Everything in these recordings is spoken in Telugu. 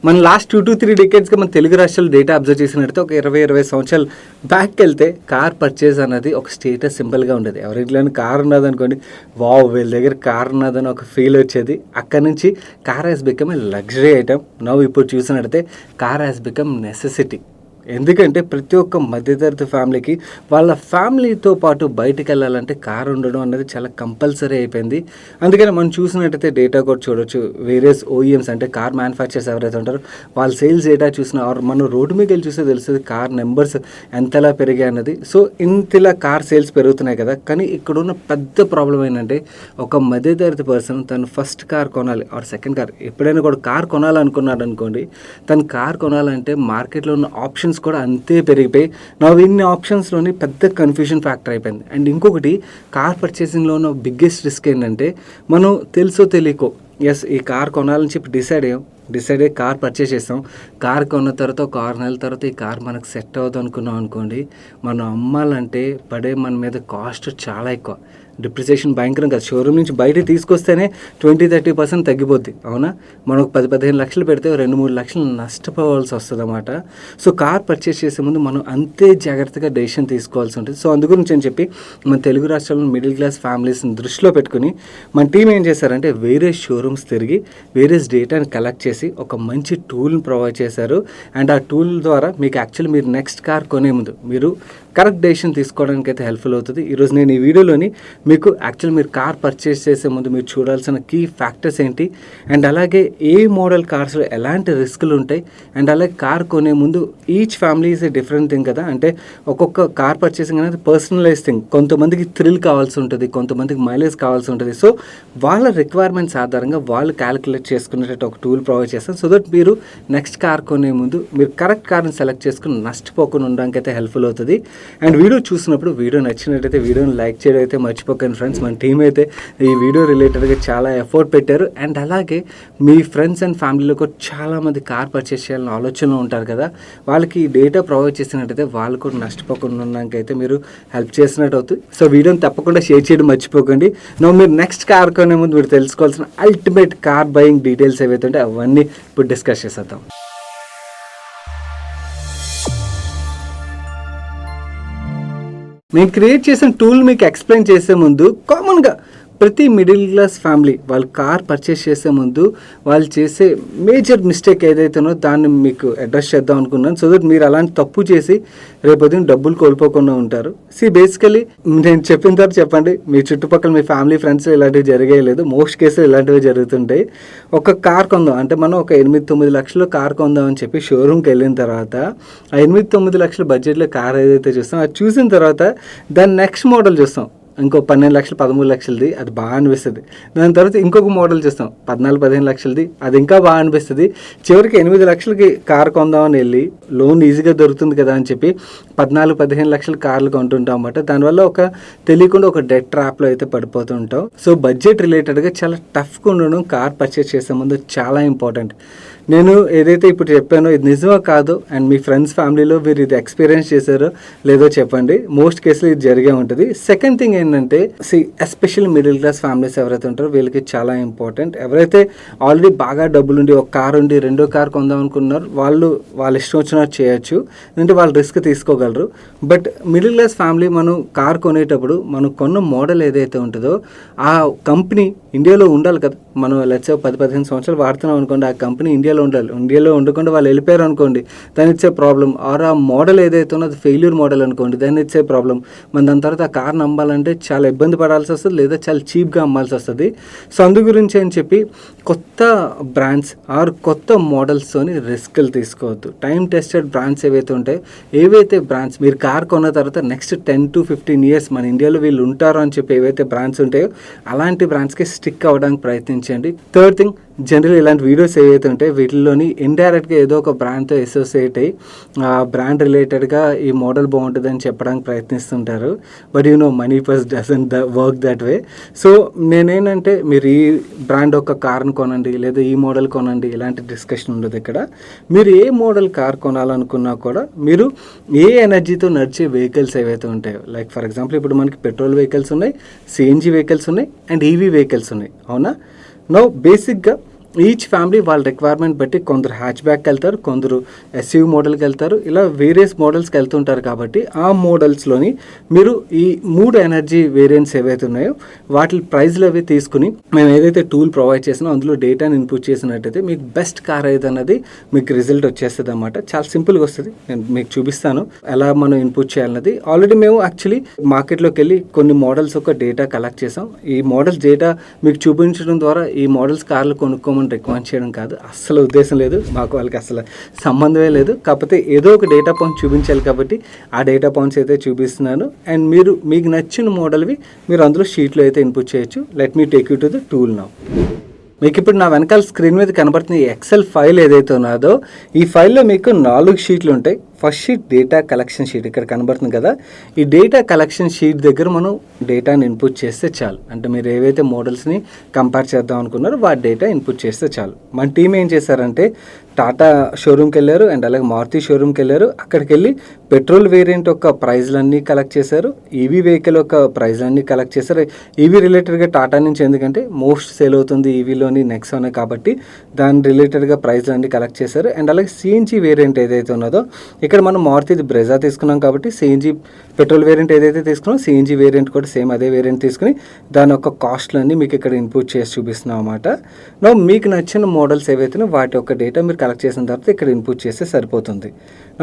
మన లాస్ట్ 2 to 3 డెకేడ్స్గా మన తెలుగు రాష్ట్రాల డేటా అబ్జర్వ్ చేసినట్టయితే ఒక 20 సంవత్సరాలు బ్యాక్కి వెళ్తే కార్ పర్చేజ్ అనేది ఒక స్టేటస్ సింపుల్గా ఉండేది. ఎవరింట్లోని కార్ ఉన్నదనుకోండి, వావ్ వీళ్ళ దగ్గర కార్ ఉన్నదని ఒక ఫీల్ వచ్చేది. అక్కడి నుంచి car has become a luxury item. నవ్వు ఇప్పుడు చూసినట్టయితే కార్ హ్యాస్ బికమ్ నెసెసిటీ. ఎందుకంటే ప్రతి ఒక్క మధ్యతరగతి ఫ్యామిలీకి వాళ్ళ ఫ్యామిలీతో పాటు బయటికి వెళ్ళాలంటే కారు ఉండడం అనేది చాలా కంపల్సరీ అయిపోయింది. అందుకని మనం చూసినట్టయితే డేటా కూడా చూడొచ్చు. వేరియస్ ఓఈఎమ్స్ అంటే కార్ మ్యానుఫ్యాక్చర్స్ ఎవరైతే ఉంటారో వాళ్ళ సేల్స్ డేటా చూసినా ఆర్ మనం రోడ్డు మీద వెళ్ళి చూస్తే తెలుస్తుంది కార్ నెంబర్స్ ఎంతలా పెరిగాయి అన్నది. సో ఇంతలా కార్ సేల్స్ పెరుగుతున్నాయి కదా. కానీ ఇక్కడ ఉన్న పెద్ద ప్రాబ్లం ఏంటంటే ఒక మధ్యతరగతి పర్సన్ తను ఫస్ట్ కార్ కొనాలి ఆర్ సెకండ్ కార్ ఎప్పుడైనా కూడా కార్ కొనాలనుకున్నాడు అనుకోండి, తను కార్ కొనాలంటే మార్కెట్లో ఉన్న ఆప్షన్స్ కూడా అంతే పెరిగిపోయి ఇన్ని ఆప్షన్స్లోని పెద్ద కన్ఫ్యూజన్ ఫ్యాక్టర్ అయిపోయింది. అండ్ ఇంకొకటి కార్ పర్చేసింగ్లో ఉన్న బిగ్గెస్ట్ రిస్క్ ఏంటంటే మనం తెలుసో తెలియకో ఈ కార్ కొనాలని చెప్పి డిసైడ్ అయ్యి కార్ పర్చేస్ చేస్తాం. కార్ కొన్న తర్వాత ఒక 6 నెలల తర్వాత ఈ కార్ మనకు సెట్ అవుతుంది అనుకున్నాం అనుకోండి, మనం అమ్మాలంటే పడే మన మీద కాస్ట్ చాలా ఎక్కువ. డిప్రిసియేషన్ భయంకరం కదా. షోరూమ్ నుంచి బయటకు తీసుకొస్తేనే 20-30% తగ్గిపోద్ది. అవునా, మనకు 10-15 లక్షలు పెడితే 2-3 లక్షలు నష్టపోవాల్సి వస్తుంది అన్నమాట. సో కార్ పర్చేస్ చేసే ముందు మనం అంతే జాగ్రత్తగా డెసిషన్ తీసుకోవాల్సి ఉంటుంది. సో అందు గురించి అని చెప్పి మన తెలుగు రాష్ట్రాల్లో మిడిల్ క్లాస్ ఫ్యామిలీస్ని దృష్టిలో పెట్టుకుని మన టీం ఏం చేశారంటే వేరే షోరూమ్స్ తిరిగి వేరే డేటాని కలెక్ట్ చేసి ఒక మంచి టూల్ని ప్రొవైడ్ చేశారు. అండ్ ఆ టూల్ ద్వారా మీకు యాక్చువల్లీ మీరు నెక్స్ట్ కార్ కొనే ముందు మీరు కరెక్ట్ డెసిషన్ తీసుకోవడానికి అయితే హెల్ప్ఫుల్ అవుతుంది. ఈరోజు నేను ఈ వీడియోలోని మీకు యాక్చువల్ మీరు కార్ పర్చేస్ చేసే ముందు మీరు చూడాల్సిన కీ ఫ్యాక్టర్స్ ఏంటి, అండ్ అలాగే ఏ మోడల్ కార్స్లో ఎలాంటి రిస్కులు ఉంటాయి, అండ్ అలాగే కార్ కొనే ముందు each family is a different thing కదా. అంటే ఒక్కొక్క కార్ పర్చేసింగ్ అనేది పర్సనలైజ్ థింగ్. కొంతమందికి థ్రిల్ కావాల్సి ఉంటుంది, కొంతమందికి మైలేజ్ కావాల్సి ఉంటుంది. సో వాళ్ళ రిక్వైర్మెంట్స్ ఆధారంగా వాళ్ళు క్యాలిక్యులేట్ చేసుకునేటట్టు ఒక టూల్ ప్రొవైడ్ చేస్తాం. సో దట్ మీరు నెక్స్ట్ కార్ కొనే ముందు మీరు కరెక్ట్ కార్ని సెలెక్ట్ చేసుకుని నష్టపోకుండా ఉండడానికి అయితే హెల్ప్ఫుల్ అవుతుంది. అండ్ వీడియో చూసినప్పుడు వీడియో నచ్చినట్టయితే వీడియోని లైక్ చేయడం అయితే మర్చిపోకండి ఫ్రెండ్స్. మన టీం అయితే ఈ వీడియో రిలేటెడ్గా చాలా ఎఫర్ట్ పెట్టారు. అండ్ అలాగే మీ ఫ్రెండ్స్ అండ్ ఫ్యామిలీలో కూడా చాలామంది కార్ పర్చేస్ చేయాలని ఆలోచనలో ఉంటారు కదా, వాళ్ళకి ఈ డేటా ప్రొవైడ్ చేసినట్టయితే వాళ్ళు కూడా నష్టపోకుండా ఉండడానికైతే మీరు హెల్ప్ చేసినట్టు అవుతుంది. సో వీడియోని తప్పకుండా షేర్ చేయడం మర్చిపోకండి. మీరు నెక్స్ట్ కార్ కొనే ముందు మీరు తెలుసుకోవాల్సిన అల్టిమేట్ కార్ బయింగ్ డీటెయిల్స్ ఏవైతే ఉంటే అవన్నీ ఇప్పుడు డిస్కస్ చేసేద్దాం. నేను క్రియేట్ చేసిన టూల్ మీకు ఎక్స్ప్లెయిన్ చేసే ముందు కామన్గా ప్రతి మిడిల్ క్లాస్ ఫ్యామిలీ వాళ్ళు కార్ పర్చేస్ చేసే ముందు వాళ్ళు చేసే మేజర్ మిస్టేక్ ఏదైతేనో దాన్ని మీకు అడ్రస్ చేద్దాం అనుకున్నాను. సో దట్ మీరు అలాంటి తప్పు చేసి రేపొద్దున డబ్బులు కోల్పోకుండా ఉంటారు. బేసికలీ నేను చెప్పిన తర్వాత చెప్పండి, మీ చుట్టుపక్కల మీ ఫ్యామిలీ ఫ్రెండ్స్ ఇలాంటివి జరిగేయలేదు. మోస్ట్ కేసులు ఇలాంటివి జరుగుతుంటాయి. ఒక కార్ కొందాం అంటే మనం ఒక 8-9 లక్షలు కార్ కొందాం అని చెప్పి షోరూమ్కి వెళ్ళిన తర్వాత ఆ 8-9 లక్షల బడ్జెట్లో కార్ ఏదైతే చూస్తాం అది చూసిన తర్వాత దాని నెక్స్ట్ మోడల్ చూస్తాం, ఇంకో 12 లక్షలు 13 లక్షలది, అది బాగా అనిపిస్తుంది. దాని తర్వాత ఇంకొక మోడల్ చూస్తాం 14-15 లక్షలది, అది ఇంకా బాగా అనిపిస్తుంది. చివరికి 8 లక్షలకి కార్ కొందామని వెళ్ళి లోన్ ఈజీగా దొరుకుతుంది కదా అని చెప్పి 14-15 లక్షల కార్లు కొంటుంటాం అన్నమాట. దానివల్ల ఒక తెలియకుండా ఒక డెట్ ట్రాప్లో అయితే పడిపోతుంటాం. సో బడ్జెట్ రిలేటెడ్గా చాలా టఫ్గా ఉండడం కార్ పర్చేస్ చేసే ముందు చాలా ఇంపార్టెంట్. నేను ఏదైతే ఇప్పుడు చెప్పానో ఇది నిజమో కాదు, అండ్ మీ ఫ్రెండ్స్ ఫ్యామిలీలో మీరు ఇది ఎక్స్పీరియన్స్ చేశారో లేదో చెప్పండి. మోస్ట్ కేసులు ఇది జరిగే ఉంటుంది. సెకండ్ థింగ్ ఏంటంటే ఎస్పెషల్లీ మిడిల్ క్లాస్ ఫ్యామిలీస్ ఎవరైతే ఉంటారో వీళ్ళకి చాలా ఇంపార్టెంట్. ఎవరైతే ఆల్రెడీ బాగా డబ్బులుండి ఒక కార్ ఉండి రెండో కార్ కొందాం అనుకున్నారు వాళ్ళ ఇష్టం వచ్చినట్టు చేయొచ్చు, ఎందుకంటే వాళ్ళు రిస్క్ తీసుకోగలరు. బట్ మిడిల్ క్లాస్ ఫ్యామిలీ మనం కార్ కొనేటప్పుడు మనం కొన్న మోడల్ ఏదైతే ఉంటుందో ఆ కంపెనీ ఇండియాలో ఉండాలి కదా. మనం లెట్స్ 10-15 సంవత్సరాలు వాడుతున్నాం అనుకోండి, ఆ కంపెనీ ఇండియాలో ఉండాలి. ఇండియాలో ఉండకుండా వాళ్ళు వెళ్ళిపోయారు అనుకోండి, దాని ఇచ్చే ప్రాబ్లం. ఆర్ ఆ మోడల్ ఏదైతే ఉన్నదో అది ఫెయిల్యూర్ మోడల్ అనుకోండి, దాన్ని ఇచ్చే ప్రాబ్లం. దాని తర్వాత ఆ కార్ని అమ్మాలంటే చాలా ఇబ్బంది పడాల్సి వస్తుంది, లేదా చాలా చీప్గా అమ్మాల్సి వస్తుంది. సో అందు గురించి అని చెప్పి కొత్త బ్రాండ్స్ ఆర్ కొత్త మోడల్స్తోని రిస్క్లు తీసుకోవద్దు. టైం టెస్టెడ్ బ్రాండ్స్ ఏవైతే ఉంటాయో ఏవైతే బ్రాండ్స్ మీరు కార్ కొన్న తర్వాత నెక్స్ట్ 10-15 ఇయర్స్ మన ఇండియాలో వీళ్ళు ఉంటారు అని చెప్పి ఏవైతే బ్రాండ్స్ ఉంటాయో అలాంటి బ్రాండ్స్కి స్టిక్ అవ్వడానికి ప్రయత్నించండి. థర్డ్ థింగ్, జనరల్ ఇలాంటి వీడియోస్ ఏవైతే ఉంటాయి వీటిల్లోని ఇండైరెక్ట్గా ఏదో ఒక బ్రాండ్తో అసోసియేట్ అయ్యి ఆ బ్రాండ్ రిలేటెడ్గా ఈ మోడల్ బాగుంటుంది అని చెప్పడానికి ప్రయత్నిస్తుంటారు. But money purse doesn't work that way. So నేనేంటంటే మీరు ఈ బ్రాండ్ ఒక కార్ని కొనండి లేదా ఈ మోడల్ కొనండి ఇలాంటి డిస్కషన్ ఉండదు ఇక్కడ. మీరు ఏ మోడల్ కార్ కొనాలనుకున్నా కూడా మీరు ఏ ఎనర్జీతో నడిచే వెహికల్స్ ఏవైతే ఉంటాయో, లైక్ ఫర్ ఎగ్జాంపుల్ ఇప్పుడు మనకి పెట్రోల్ వెహికల్స్ ఉన్నాయి, సిఎన్జి వెహికల్స్ ఉన్నాయి, అండ్ ఈవీ వెహికల్స్ ఉన్నాయి. అవునా, బేసిక్గా ఈచ్ ఫ్యామిలీ వాళ్ళ రిక్వైర్మెంట్ బట్టి కొందరు హ్యాచ్ బ్యాక్కి వెళ్తారు, కొందరు ఎస్యూవి మోడల్కి వెళ్తారు, ఇలా వేరియస్ మోడల్స్కి వెళ్తుంటారు. కాబట్టి ఆ మోడల్స్లోని మీరు ఈ 3 ఎనర్జీ వేరియంట్స్ ఏవైతే ఉన్నాయో వాటి ప్రైజ్లు అవి తీసుకుని మేము ఏదైతే టూల్ ప్రొవైడ్ చేసినా అందులో డేటాని ఇన్పుట్ చేసినట్టయితే మీకు బెస్ట్ కార్ ఏది అన్నది మీకు రిజల్ట్ వచ్చేస్తుంది అన్నమాట. చాలా సింపుల్గా వస్తుంది. నేను మీకు చూపిస్తాను ఎలా మనం ఇన్పుట్ చేయాలన్నది. ఆల్రెడీ మేము యాక్చువల్లీ మార్కెట్లోకి వెళ్ళి కొన్ని మోడల్స్ ఒక డేటా కలెక్ట్ చేసాం. ఈ మోడల్స్ డేటా మీకు చూపించడం ద్వారా ఈ మోడల్స్ కార్లు కొనుక్కోమని రికమెండ్ చేయడం కాదు, అస్సలు ఉద్దేశం లేదు. మాకు వాళ్ళకి అసలు సంబంధమే లేదు. కాకపోతే ఏదో ఒక డేటా పాయింట్ చూపించాలి కాబట్టి ఆ డేటా పాయింట్స్ అయితే చూపిస్తున్నాను. అండ్ మీరు మీకు నచ్చిన మోడల్వి మీరు అందులో షీట్లో అయితే ఇన్పుట్ చేయొచ్చు. Let me take you to the tool now. మీకు ఇప్పుడు నా వెనకాల స్క్రీన్ మీద కనబడుతున్న ఈ ఎక్సెల్ ఫైల్ ఏదైతే ఉన్నదో ఈ ఫైల్లో మీకు 4 షీట్లు ఉంటాయి. First sheet data collection sheet ఇక్కడ కనబడుతుంది కదా. ఈ డేటా కలెక్షన్ షీట్ దగ్గర మనం డేటాని ఇన్పుట్ చేస్తే చాలు. అంటే మీరు ఏవైతే మోడల్స్ని కంపేర్ చేద్దాం అనుకున్నారో వాటి డేటా ఇన్పుట్ చేస్తే చాలు. మన టీం ఏం చేశారంటే టాటా షోరూమ్కి వెళ్ళారు అండ్ అలాగే మారుతి షోరూమ్కి వెళ్ళారు. అక్కడికి వెళ్ళి పెట్రోల్ వేరియంట్ యొక్క ప్రైజ్లన్నీ కలెక్ట్ చేశారు, ఈవీ వెహికల్ యొక్క ప్రైజ్లన్నీ కలెక్ట్ చేశారు. ఈవీ రిలేటెడ్గా టాటా నుంచి, ఎందుకంటే మోస్ట్ సేల్ అవుతుంది ఈవీలోని నెక్సానే కాబట్టి దాని రిలేటెడ్గా ప్రైజ్లన్నీ కలెక్ట్ చేశారు. అండ్ అలాగే సిఎన్జీ వేరియంట్ ఏదైతే ఉన్నదో ఇక్కడ మనం మారుతి బ్రెజా తీసుకున్నాం కాబట్టి సిఎన్జీ పెట్రోల్ వేరియంట్ ఏదైతే తీసుకున్నాం సిఎన్జీ వేరియంట్ కూడా సేమ్ అదే వేరియంట్ తీసుకుని దాని యొక్క కాస్ట్లన్నీ మీకు ఇక్కడ ఇన్పుట్ చేసి చూపిస్తున్నాం అన్నమాట. నో మీకు నచ్చిన మోడల్స్ ఏవైతే వాటి యొక్క డేటా మీరు కలెక్ట్ చేసిన తర్వాత ఇక్కడ ఇన్పుట్ చేస్తే సరిపోతుంది.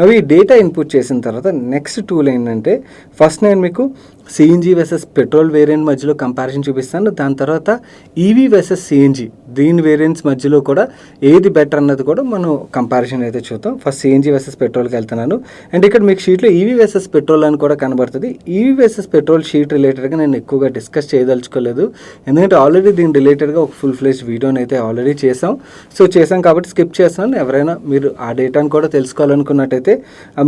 అవి డేటా ఇన్పుట్ చేసిన తర్వాత నెక్స్ట్ టూల్ ఏంటంటే ఫస్ట్ నేను మీకు సిఎన్జీ వర్సెస్ పెట్రోల్ వేరియంట్ మధ్యలో కంపారిజన్ చూపిస్తాను. దాని తర్వాత ఈవీ వర్సెస్ సిఎన్జీ దీని వేరియంట్స్ మధ్యలో కూడా ఏది బెటర్ అన్నది కూడా మనం కంపారిజన్ అయితే చూద్దాం. ఫస్ట్ సిఎన్జీ వర్సెస్ పెట్రోల్కి వెళ్తున్నాను. అండ్ ఇక్కడ మీకు షీట్లో ఈవీ వర్సెస్ పెట్రోల్ అని కూడా కనబడుతుంది. ఈవీ వర్సెస్ పెట్రోల్ షీట్ రిలేటెడ్గా నేను ఎక్కువగా డిస్కస్ చేయదలుచుకోలేదు, ఎందుకంటే ఆల్రెడీ దీని రిలేటెడ్గా ఒక ఫుల్ ఫ్లెజ్ వీడియోని అయితే ఆల్రెడీ చేసాం కాబట్టి స్కిప్ చేస్తున్నాను. ఎవరైనా మీరు ఆ డేటాను కూడా తెలుసుకోవాలనుకున్నట్టయితే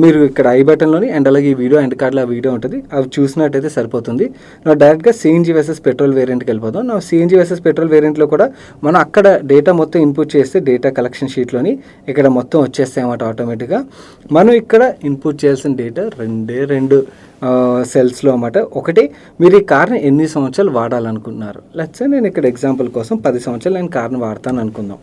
మీరు ఇక్కడ ఐ బటన్లోని అండ్ అలాగే ఈ వీడియో ఎండ్ కార్డ్లో ఆ వీడియో ఉంటుంది, అవి చూసినట్టయితే సరిపోతుంది. నా డైరెక్ట్గా సిఎన్జీ వర్సెస్ పెట్రోల్ వేరియంట్కి వెళ్ళిపోతాం. నా సిఎన్జీ వర్సెస్ పెట్రోల్ వేరియంట్లో కూడా మనం అక్కడ డేటా మొత్తం ఇన్పుట్ చేస్తే డేటా కలెక్షన్ షీట్లోని ఇక్కడ మొత్తం వచ్చేస్తాయి అన్నమాట ఆటోమేటిక్గా. మనం ఇక్కడ ఇన్పుట్ చేయాల్సిన డేటా రెండు సెల్స్లో అన్నమాట. ఒకటి, మీరు ఈ కార్ని ఎన్ని సంవత్సరాలు వాడాలనుకుంటున్నారు. లెట్స్ నేను ఇక్కడ ఎగ్జాంపుల్ కోసం 10 సంవత్సరాలు నేను కార్ని వాడతాను అనుకుందాం.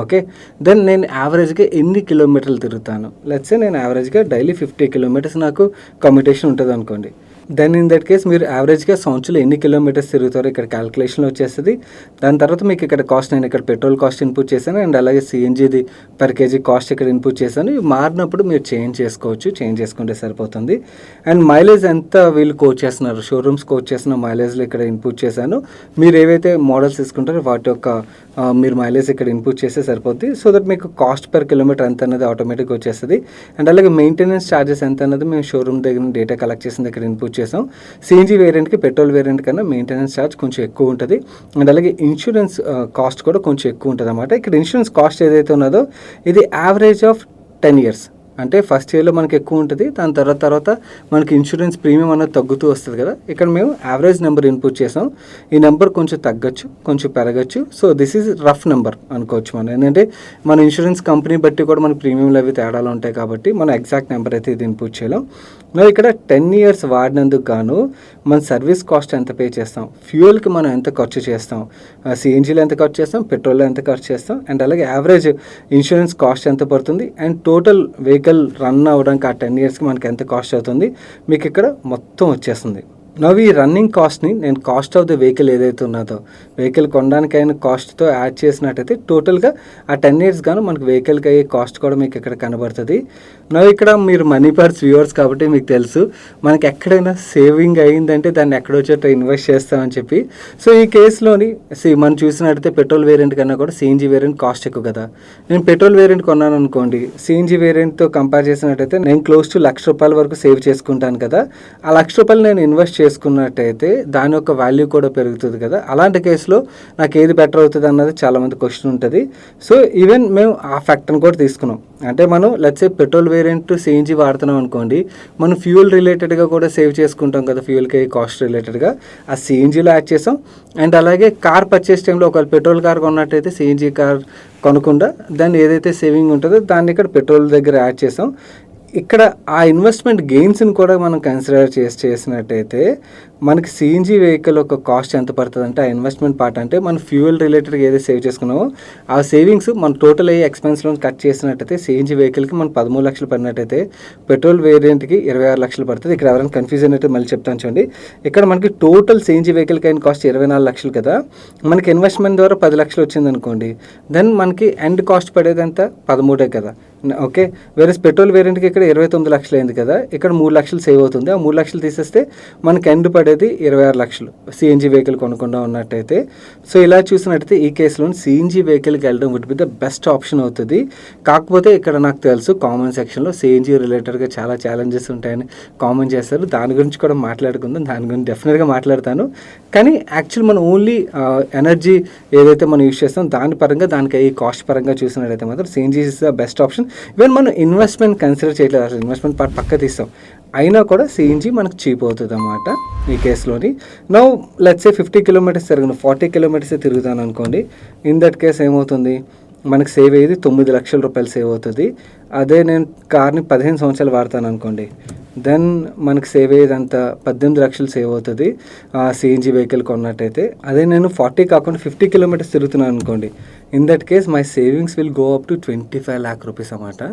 ఓకే, దెన్ నేను యావరేజ్గా ఎన్ని కిలోమీటర్లు తిరుగుతాను. లెట్స్ నేను యావరేజ్గా డైలీ 50 కిలోమీటర్స్ నాకు కమ్యూటేషన్ ఉంటుంది అనుకోండి. దెన్ ఇన్ దట్ కేస్ మీరు యావరేజ్గా సంవత్సరం ఎన్ని కిలోమీటర్స్ తిరుగుతారో ఇక్కడ క్యాలిక్యులేషన్లో వచ్చేస్తుంది. దాని తర్వాత మీకు ఇక్కడ కాస్ట్, నేను ఇక్కడ పెట్రోల్ కాస్ట్ ఇన్పుట్ చేశాను అండ్ అలాగే సిఎన్జీది పర్ కేజీ కాస్ట్ ఇక్కడ ఇన్పుట్ చేశాను. ఇవి మారినప్పుడు మీరు చేంజ్ చేసుకోవచ్చు, చేంజ్ చేసుకుంటే సరిపోతుంది. అండ్ మైలేజ్ ఎంత వీళ్ళు కోచ్ చేస్తున్నారు, షోరూమ్స్ కోచ్ చేస్తున్న మైలేజ్లో ఇక్కడ ఇన్పుట్ చేశాను. మీరు ఏవైతే మోడల్స్ తీసుకుంటారో వాటి యొక్క మీరు మైలేజ్ ఇక్కడ ఇన్పుట్ చేస్తే సరిపోద్ది. సో దట్ మీకు కాస్ట్ పర్ కిలోమీటర్ ఎంత అనేది ఆటోమేటిక్గా వచ్చేస్తుంది. అండ్ అలాగే మెయింటెనెన్స్ ఛార్జెస్ ఎంత అన్నది మేము షోరూమ్ దగ్గర డేటా కలెక్ట్ చేసిన దగ్గర ఇన్పుట్ చేసాం. సిఎన్జీ వేరియంట్కి పెట్రోల్ వేరియంట్ కన్నా మెయింటెనెన్స్ ఛార్జ్ కొంచెం ఎక్కువ ఉంటుంది. అండ్ అలాగే ఇన్సూరెన్స్ కాస్ట్ కూడా కొంచెం ఎక్కువ ఉంటుంది అన్నమాట. ఇక్కడ ఇన్సూరెన్స్ కాస్ట్ ఏదైతే ఉన్నదో ఇది యావరేజ్ ఆఫ్ 10 years. అంటే ఫస్ట్ ఇయర్లో మనకి ఎక్కువ ఉంటుంది, దాని తర్వాత మనకి ఇన్సూరెన్స్ ప్రీమియం అనేది తగ్గుతూ వస్తుంది కదా. ఇక్కడ మేము యావరేజ్ నెంబర్ ఇన్పుట్ చేసాం. ఈ నెంబర్ కొంచెం తగ్గచ్చు, కొంచెం పెరగచ్చు. So this is rough number అనుకోవచ్చు మనం, ఎందుకంటే మన ఇన్సూరెన్స్ కంపెనీ బట్టి కూడా మన ప్రీమియంలు అవి తేడాలు ఉంటాయి కాబట్టి మనం ఎగ్జాక్ట్ నెంబర్ అయితే ఇది ఇన్పుట్ చేయలేం. మనం ఇక్కడ 10 years వాడినందుకు గాను మన సర్వీస్ కాస్ట్ ఎంత పే చేస్తాం, ఫ్యూయల్కి మనం ఎంత ఖర్చు చేస్తాం, సిఎన్జీలో ఎంత ఖర్చు చేస్తాం, పెట్రోల్లో ఎంత ఖర్చు చేస్తాం, అండ్ అలాగే యావరేజ్ ఇన్సూరెన్స్ కాస్ట్ ఎంత పడుతుంది, అండ్ టోటల్ వెహికల్ రన్ అవ్వడానికి ఆ 10 yearsకి మనకి ఎంత కాస్ట్ అవుతుంది మీకు ఇక్కడ మొత్తం వచ్చేస్తుంది. నవ్వు ఈ రన్నింగ్ కాస్ట్ని నేను కాస్ట్ ఆఫ్ ద వెహికల్ ఏదైతే ఉన్నదో వెహికల్ కొనడానికి అయిన కాస్ట్తో యాడ్ చేసినట్టయితే టోటల్గా ఆ 10 years గాను మనకు వెహికల్కి అయ్యే కాస్ట్ కూడా మీకు ఇక్కడ కనబడుతుంది. నవ్వు ఇక్కడ మీరు మనీ పర్స్ వ్యూవర్స్ కాబట్టి మీకు తెలుసు మనకి ఎక్కడైనా సేవింగ్ అయ్యిందంటే దాన్ని ఎక్కడో చోట ఇన్వెస్ట్ చేస్తామని చెప్పి. సో ఈ కేసులోని మనం చూసినట్టయితే పెట్రోల్ వేరియంట్ కన్నా కూడా సిఎన్జీ వేరియంట్ కాస్ట్ ఎక్కువ కదా. నేను పెట్రోల్ వేరియంట్ కొన్నాను అనుకోండి, సిఎన్జీ వేరియంట్తో కంపేర్ చేసినట్టయితే నేను క్లోజ్ టు ₹1,00,000 వరకు సేవ్ చేసుకుంటాను కదా. ఆ ₹1,00,000 నేను ఇన్వెస్ట్ చేసుకున్నట్టయితే దాని యొక్క వాల్యూ కూడా పెరుగుతుంది కదా. అలాంటి కేసులో నాకు ఏది బెటర్ అవుతుంది అన్నది చాలామంది క్వశ్చన్ ఉంటుంది. సో ఈవెన్ మేము ఆ ఫ్యాక్టర్ని కూడా తీసుకున్నాం. అంటే మనం let's say petrol variant CNG వాడుతున్నాం అనుకోండి, మనం ఫ్యూయల్ రిలేటెడ్గా కూడా సేవ్ చేసుకుంటాం కదా, ఫ్యూయల్కి కాస్ట్ రిలేటెడ్గా ఆ సిఎన్జీలో యాడ్ చేసాం. అండ్ అలాగే కార్ పర్చేస్ టైంలో ఒకవేళ పెట్రోల్ కార్ కొన్నట్టయితే సిఎన్జీ కార్ కొనకుండా దాన్ని ఏదైతే సేవింగ్ ఉంటుందో దాన్ని ఇక్కడ పెట్రోల్ దగ్గర యాడ్ చేసాం. ఇక్కడ ఆ ఇన్వెస్ట్మెంట్ గెయిన్స్ని కూడా మనం కన్సిడర్ చేసినట్టయితే మనకి సిఎన్జి వెహికల్ ఒక కాస్ట్ ఎంత పడుతుంది అంటే ఆ ఇన్వెస్ట్మెంట్ పార్ట్ అంటే మన ఫ్యూయల్ రిలేటెడ్గా ఏదైతే సేవ్ చేసుకున్నామో ఆ సేవింగ్స్ మన టోటల్ అయ్యే ఎక్స్పెన్స్లో కట్ చేసినట్టయితే సిఎన్జి వెహికల్కి మనం 13 లక్షలు పడినట్టయితే పెట్రోల్ వేరియంట్కి 26 లక్షలు పడుతుంది. ఇక్కడ ఎవరైనా కన్ఫ్యూజ్ అయినట్టు మళ్ళీ చెప్తాను చూడండి. ఇక్కడ మనకి టోటల్ సిఎన్జి వెహికల్కి అయిన కాస్ట్ 24 లక్షలు కదా, మనకి ఇన్వెస్ట్మెంట్ ద్వారా 10 లక్షలు వచ్చింది అనుకోండి, దెన్ మనకి ఎండ్ కాస్ట్ పడేది ఎంత 13 కదా. ఓకే, వేరే పెట్రోల్ వేరియంట్కి ఇక్కడ 29 లక్షలు అయింది కదా, ఇక్కడ 3 లక్షలు సేవ్ అవుతుంది. ఆ 3 లక్షలు తీసేస్తే మనకి ఎండ్ పడేది 26 లక్షలు సిఎన్జి వెహికల్ కొనకుండా ఉన్నట్టయితే. సో ఇలా చూసినట్టయితే ఈ కేసులో సిఎన్జి వెహికల్కి వెళ్ళడం would be the best option అవుతుంది. కాకపోతే ఇక్కడ నాకు తెలుసు కామెంట్ సెక్షన్లో సిఎన్జి రిలేటెడ్గా చాలా ఛాలెంజెస్ ఉంటాయని కామెంట్ చేస్తారు. దాని గురించి కూడా మాట్లాడుకుందాం, దాని గురించి డెఫినెట్గా మాట్లాడతాను. కానీ యాక్చువల్ మనం ఓన్లీ ఎనర్జీ ఏదైతే మనం యూజ్ చేస్తాం దాని పరంగా, దానికి ఈ కాస్ట్ పరంగా చూసినట్టయితే మాత్రం CNG is the best option. Even మనం ఇన్వెస్ట్మెంట్ కన్సిడర్ చేయట్లేదు, అసలు ఇన్వెస్ట్మెంట్ పార్ట్ పక్క తీస్తాం, అయినా కూడా సిఎన్జి మనకు చీప్ అవుతుంది అన్నమాట ఈ కేసులోని. నౌ లెట్స్ సే 50 కిలోమీటర్స్ తిరగను, 40 కిలోమీటర్స్ తిరుగుతాను అనుకోండి. ఇన్ దట్ కేస్ ఏమవుతుంది, మనకు సేవ్ అయ్యేది 9 లక్షల రూపాయలు సేవ్ అవుతుంది. అదే నేను కార్ని 15 సంవత్సరాలు వాడతాను అనుకోండి, దెన్ మనకు సేవ్ అయ్యేది అంత 18 లక్షలు సేవ్ అవుతుంది సిఎన్జి వెహికల్ కొన్నట్టయితే. అదే నేను 40 కాకుండా 50 కిలోమీటర్స్ తిరుగుతున్నాను అనుకోండి, in that case my savings will go up to 25 lakh rupees అన్నమాట.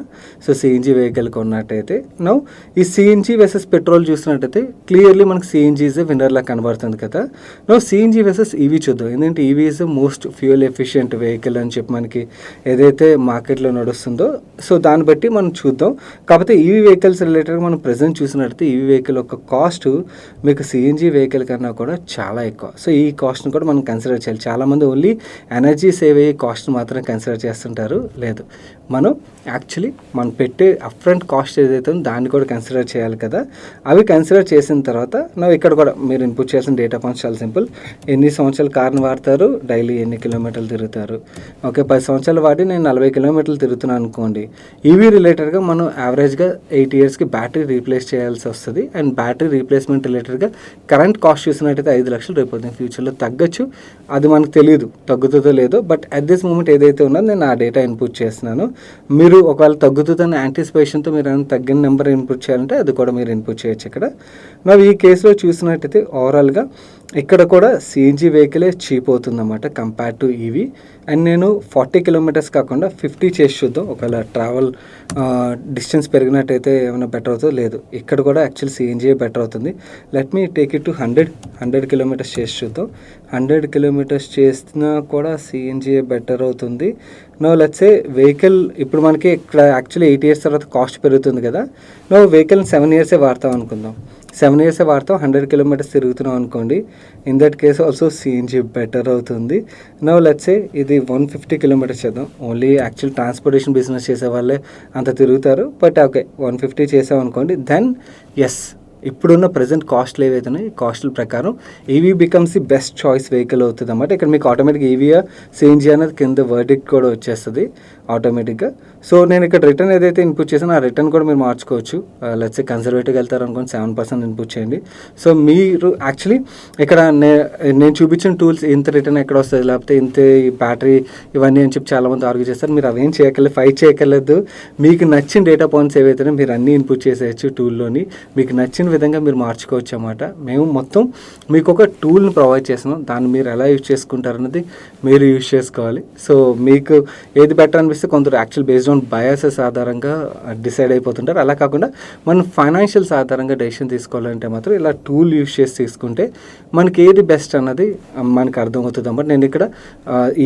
సో సిఎన్జి వెహికల్ కొన్నట్టయితే. నౌ ఈ సిఎన్జి వర్సెస్ పెట్రోల్ చూసినట్టయితే క్లియర్లీ మనకు సిఎన్జి ఈజ్ విన్నర్లా కనబడుతుంది కదా. నౌ సిఎన్జి వర్సెస్ ఈవీ చూద్దాం. ఎందుకంటే EV is most fuel efficient vehicle అని చెప్పి మనకి ఏదైతే మార్కెట్లో నడుస్తుందో, సో దాన్ని బట్టి మనం చూద్దాం. కాకపోతే ఈవీ వెహికల్స్ రిలేటెడ్గా మనం ప్రజెంట్ చూసినట్టయితే ఈవీ వెహికల్ యొక్క కాస్ట్ మీకు సిఎన్జి వెహికల్ కన్నా కూడా చాలా ఎక్కువ. సో ఈ కాస్ట్ని కూడా మనం కన్సిడర్ చేయాలి. చాలామంది ఓన్లీ ఎనర్జీ సేవ్ అయ్యే కాస్ట్ మాత్రం కన్సిడర్ చేస్తుంటారు. లేదు, మనం యాక్చువల్లీ మనం పెట్టే అప్ఫ్రంట్ కాస్ట్ ఏదైతే ఉందో దాన్ని కూడా కన్సిడర్ చేయాలి కదా. అవి కన్సిడర్ చేసిన తర్వాత ఇక్కడ కూడా మీరు ఇన్పుట్ చేయాల్సిన డేటా పాయింట్స్ చాలా సింపుల్. ఎన్ని సంవత్సరాలు కార్ని వాడతారు, డైలీ ఎన్ని కిలోమీటర్లు తిరుగుతారు. ఓకే, 10 సంవత్సరాలు వాడి నేను 40 కిలోమీటర్లు తిరుగుతున్నాను అనుకోండి. ఈవీ రిలేటెడ్గా మనం యావరేజ్గా 8 ఇయర్స్కి బ్యాటరీ రీప్లేస్ చేయాల్సి వస్తుంది. అండ్ బ్యాటరీ రీప్లేస్మెంట్ రిలేటెడ్గా కరెంట్ కాస్ట్ చూసినట్టయితే 5 లక్షలు రేపు ఫ్యూచర్లో తగ్గచ్చు. అది మనకు తెలియదు తగ్గుతుందో లేదో, బట్ అట్ దిస్ మూమెంట్ ఏదైతే ఉన్నదో నేను ఆ డేటా ఇన్పుట్ చేస్తున్నాను. మీరు ఒకవేళ తగ్గుతుందని యాంటిసిపేషన్తో మీరు ఏమైనా తగ్గిన నెంబర్ ఇన్పుట్ చేయాలంటే అది కూడా మీరు ఇన్పుట్ చేయొచ్చు ఇక్కడ. మరి ఈ కేసులో చూసినట్టయితే ఓవరాల్గా ఇక్కడ కూడా సిఎన్జి వెహికలే చీప్ అవుతుందన్నమాట కంపేర్ టు ఈవీ. అండ్ నేను 40 కిలోమీటర్స్ కాకుండా 50 చేసి చూద్దాం. ఒకవేళ ట్రావెల్ డిస్టెన్స్ పెరిగినట్టయితే ఏమైనా బెటర్ అవుతుందో లేదు. ఇక్కడ కూడా యాక్చువల్ సిఎన్జిఏ బెటర్ అవుతుంది. Let me take it to 100 kilometres చేసి చూద్దాం. 100 కిలోమీటర్స్ చేసినా కూడా సిఎన్జిఏ బెటర్ అవుతుంది. నో లెట్స్ సే వెహికల్ ఇప్పుడు మనకి ఇక్కడ యాక్చువల్లీ 8 ఇయర్స్ తర్వాత కాస్ట్ పెరుగుతుంది కదా. నో వెహికల్ని 7 ఇయర్సే వాడతాం అనుకుందాం. 7 ఇయర్సే వాడతాం, 100 కిలోమీటర్స్ తిరుగుతున్నాం అనుకోండి. In that case also CNG better అవుతుంది. నో లెట్స్ సే ఇది 150 కిలోమీటర్స్ చేద్దాం. ఓన్లీ యాక్చువల్ ట్రాన్స్పోర్టేషన్ బిజినెస్ చేసే వాళ్ళే అంత తిరుగుతారు. బట్ ఓకే 150 చేసాం అనుకోండి. దెన్ ఎస్, ఇప్పుడున్న ప్రజెంట్ కాస్ట్లు ఏవైతే ఉన్నాయి కాస్ట్ల ప్రకారం EV becomes the best choice vehicle అవుతుంది అన్నమాట. ఇక్కడ మీకు ఆటోమేటిక్గా ఈవీయా సిఎన్జి అనేది కింద వర్డిక్ట్ కూడా వచ్చేస్తుంది ఆటోమేటిక్గా. సో నేను ఇక్కడ రిటర్న్ ఏదైతే ఇన్పుట్ చేసానో ఆ రిటర్న్ కూడా మీరు మార్చుకోవచ్చు. లెట్స్ సే కన్సర్వేటివ్గా వెళ్తారు అనుకోండి 7% ఇన్పుట్ చేయండి. సో మీరు యాక్చువల్లీ ఇక్కడ నేను చూపించిన టూల్స్ ఇంత రిటర్న్ ఎక్కడ వస్తుంది, లేకపోతే ఇంత బ్యాటరీ ఇవన్నీ అని చెప్పి చాలామంది ఆర్గ్యూ చేస్తారు. మీరు అవేం చేయక్కర్లేదు, ఫైట్ చేయక్కర్లేదు. మీకు నచ్చిన డేటా పాయింట్స్ ఏవైతే మీరు అన్నీ ఇన్పుట్ చేసేయచ్చు టూల్లోని. మీకు నచ్చిన విధంగా మీరు మార్చుకోవచ్చు అన్నమాట. మేము మొత్తం మీకు ఒక టూల్ని ప్రొవైడ్ చేస్తున్నాం. దాన్ని మీరు ఎలా యూజ్ చేసుకుంటారన్నది మీరు యూజ్ చేసుకోవాలి. సో మీకు ఏది బెటర్ అనిపిస్తే కొందరు యాక్చువల్ బేస్డ్ ఆన్ బయాసెస్ ఆధారంగా డిసైడ్ అయిపోతుంటారు. అలా కాకుండా మనం ఫైనాన్షియల్స్ ఆధారంగా డెసిషన్ తీసుకోవాలంటే మాత్రం ఇలా టూల్ యూజ్ చేసి తీసుకుంటే మనకి ఏది బెస్ట్ అన్నది మనకు అర్థమవుతుంది అన్నమాట. నేను ఇక్కడ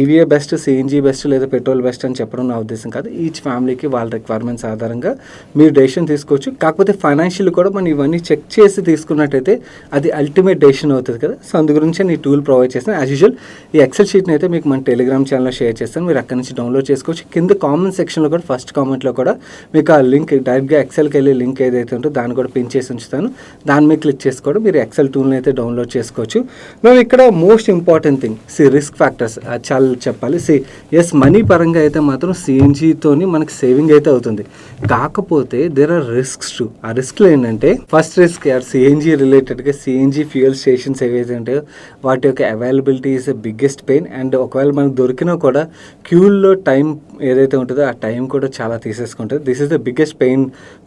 ఈవీఏ బెస్ట్, సిఎన్జి బెస్ట్ లేదా పెట్రోల్ బెస్ట్ అని చెప్పడం నా ఉద్దేశం కాదు. ఈచ్ ఫ్యామిలీకి వాళ్ళ రిక్వైర్మెంట్స్ ఆధారంగా మీరు డెసిషన్ తీసుకోవచ్చు. కాకపోతే ఫైనాన్షియల్ కూడా మనం ఇవన్నీ చెక్ చేసి తీసుకున్నట్టయితే అది అల్టిమేట్ డెసిషన్ అవుతుంది కదా. సో అందు గురించి నేను ఈ టూల్ ప్రొవైడ్ చేస్తాను. యాజ్ యూజువల్ ఈ ఎక్సెల్ షీట్ని అయితే మీకు మన టెలిగ్రామ్ ఛానల్లో షేర్ చేస్తాను. మీరు అక్కడి నుంచి డౌన్లోడ్ చేసుకోవచ్చు. కింద కామెంట్ సెక్షన్లో కూడా ఫస్ట్ కామెంట్లో కూడా మీకు ఆ లింక్ డైరెక్ట్గా ఎక్సెల్కి వెళ్ళే లింక్ ఏదైతే ఉంటుందో దాన్ని కూడా పిన్ చేసి ఉంచుతాను. దాని మీద క్లిక్ చేసుకోవడం మీరు ఎక్సెల్ టూల్ని అయితే డౌన్లోడ్ చేసుకోవచ్చు. మేము ఇక్కడ most important thing risk factors చాలా చెప్పాలి. ఎస్, మనీ పరంగా అయితే మాత్రం సిఎన్జితోని మనకి సేవింగ్ అయితే అవుతుంది. కాకపోతే దేర్ ఆర్ రిస్క్స్ టు. ఆ రిస్క్లు ఏంటంటే ఫస్ట్ రిస్క్ సిఎన్జి రిలేటెడ్గా సిఎన్జి ఫ్యూయల్ స్టేషన్స్ ఏవైతే ఉంటాయో వాటి యొక్క availability is the biggest pain. And ఒకవేళ మనకు దొరికినా కూడా క్యూల్లో టైం ఏదైతే ఉంటుందో ఆ టైం కూడా చాలా తీసేసుకుంటుంది. This is the biggest pain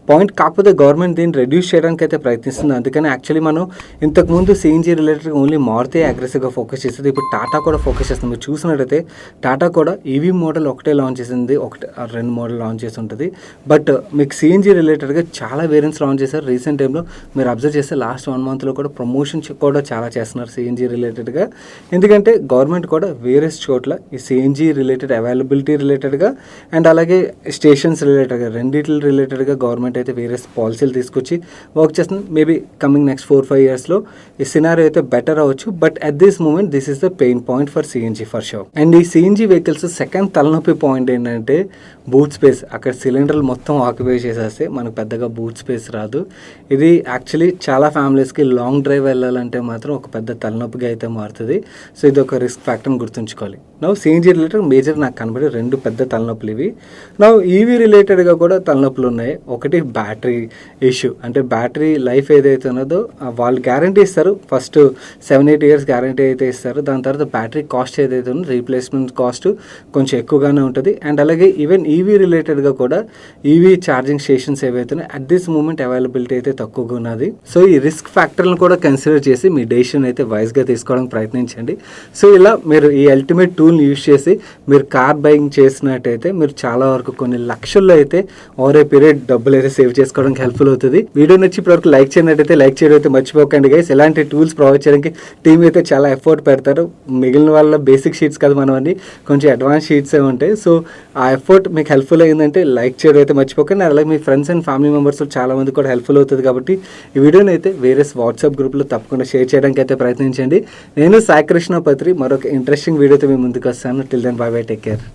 point. కాకపోతే గవర్నమెంట్ దీన్ని రెడ్యూస్ చేయడానికి అయితే ప్రయత్నిస్తుంది. అందుకని యాక్చువల్లీ మనం ఇంతకుముందు సిఎన్జీ రిలేటెడ్ ఓన్లీ మారుతి అగ్రెసివ్గా ఫోకస్ చేస్తుంది, ఇప్పుడు టాటా కూడా ఫోకస్ చేస్తుంది. మీరు చూసినట్టయితే టాటా కూడా ఈవీ మోడల్ ఒకటే లాంచ్ చేసింది, ఒకటి 2 మోడల్ లాంచ్ చేసి ఉంటుంది. బట్ మీకు సిఎన్జీ రిలేటెడ్గా చాలా వేరియంట్స్ లాంచ్ చేశారు రీసెంట్ టైంలో. మీరు అబ్జర్వ్ చేస్తే లాస్ట్ 1 మంత్లో కూడా ప్రమోషన్స్ కూడా చాలా చేస్తున్నారు సిఎన్జీ రిలేటెడ్గా. ఎందుకంటే గవర్నమెంట్ కూడా వేరే చోట్ల ఈ సిఎన్జీ రిలేటెడ్ అవైలబిలిటీ రిలేటెడ్గా అండ్ అలాగే స్టేషన్స్ రిలేటెడ్గా రెండిటి రిలేటెడ్గా గవర్నమెంట్ అయితే వేరే పాలసీలు తీసుకొచ్చి వర్క్ చేస్తుంది. మేబీ కమింగ్ నెక్స్ట్ 4-5 ఇయర్స్లో ఈ సినారియో అయితే బెటర్ అవ్వచ్చు. But at this moment this is the pain point for CNG for sure. And ఈ సిఎన్జీ వెహికల్స్ సెకండ్ తలనొప్పి పాయింట్ ఏంటంటే బూట్ స్పేస్. అక్కడ సిలిండర్లు మొత్తం ఆక్యుపై చేసేస్తే మనకు పెద్దగా బూట్ స్పేస్ రాదు. ఇది యాక్చువల్లీ చాలా ఫ్యామిలీస్కి లాంగ్ డ్రైవ్ వెళ్ళాలంటే మాత్రం ఒక పెద్ద తలనొప్పిగా అయితే మారుతుంది. సో ఇది ఒక రిస్క్ ఫ్యాక్టర్ని గుర్తుంచుకోవాలి. నవ్వు సిఎన్జీ రిలేటెడ్ మేజర్ నాకు కనబడే 2 పెద్ద తలనొప్పులు ఇవి. నవ్వు ఈవీ రిలేటెడ్గా కూడా తలనొప్పులు ఉన్నాయి. ఒకటి బ్యాటరీ ఇష్యూ, అంటే బ్యాటరీ లైఫ్ ఏదైతే ఉన్నదో వాళ్ళు గ్యారంటీ ఇస్తారు, ఫస్ట్ 7-8 ఇయర్స్ గ్యారంటీ అయితే ఇస్తారు. దాని తర్వాత బ్యాటరీ కాస్ట్ ఏదైతే ఉందో రీప్లేస్మెంట్ కాస్ట్ కొంచెం ఎక్కువగానే ఉంటుంది. అండ్ అలాగే ఈవెన్ ఈవీ రిలేటెడ్గా కూడా ఈవీ ఛార్జింగ్ స్టేషన్స్ ఏవైతే ఉన్నాయో అట్ దిస్ మూమెంట్ అవైలబిలిటీ అయితే తక్కువగా ఉన్నది. సో ఈ రిస్క్ ఫ్యాక్టర్లను కూడా కన్సిడర్ చేసి మీ డెసిషన్ అయితే వైజ్గా తీసుకోవడానికి ప్రయత్నించండి. సో ఇలా మీరు ఈ అల్టిమేట్ టూల్ని యూజ్ చేసి మీరు కార్ బయింగ్ చేసినట్టయితే మీరు చాలా వరకు కొన్ని లక్షల్లో అయితే ఓవర్ ఏ పీరియడ్ డబ్బులు అయితే సేవ్ చేసుకోవడానికి హెల్ప్ఫుల్ అవుతుంది. వీడియో నచ్చి ఇప్పటివరకు లైక్ చేయనట్టయితే లైక్ చేయడం అయితే మర్చిపోకండి గైస్. ఇలాంటి టూల్స్ ప్రొవైడ్ చేయడానికి టీమ్ అయితే చాలా ఎఫర్ట్ పెడతారు. మిగిలిన వాళ్ళ బేసిక్ షీట్స్ కాదు మనం అన్ని, కొంచెం అడ్వాన్స్ షీట్సే ఉంటాయి. సో ఆ ఎఫర్ట్ మీకు హెల్ప్ఫుల్ అయిందంటే లైక్ చేయడం అయితే మర్చిపోకండి. అలాగే మీ ఫ్రెండ్స్ అండ్ ఫ్యామిలీ మెంబర్స్ చాలా మంది కూడా హెల్ప్ఫుల్ అవుతుంది. కాబట్టి ఈ వీడియోని అయితే వేరే వాట్సాప్ గ్రూప్లో తప్పకుండా షేర్ చేయడానికి అయితే ప్రయత్నించండి. నేను సాయి కృష్ణ పత్రి మరొక ఇంట్రెస్టింగ్ వీడియోతో మీ ముందుకు వస్తాను. Till then bye bye, take care.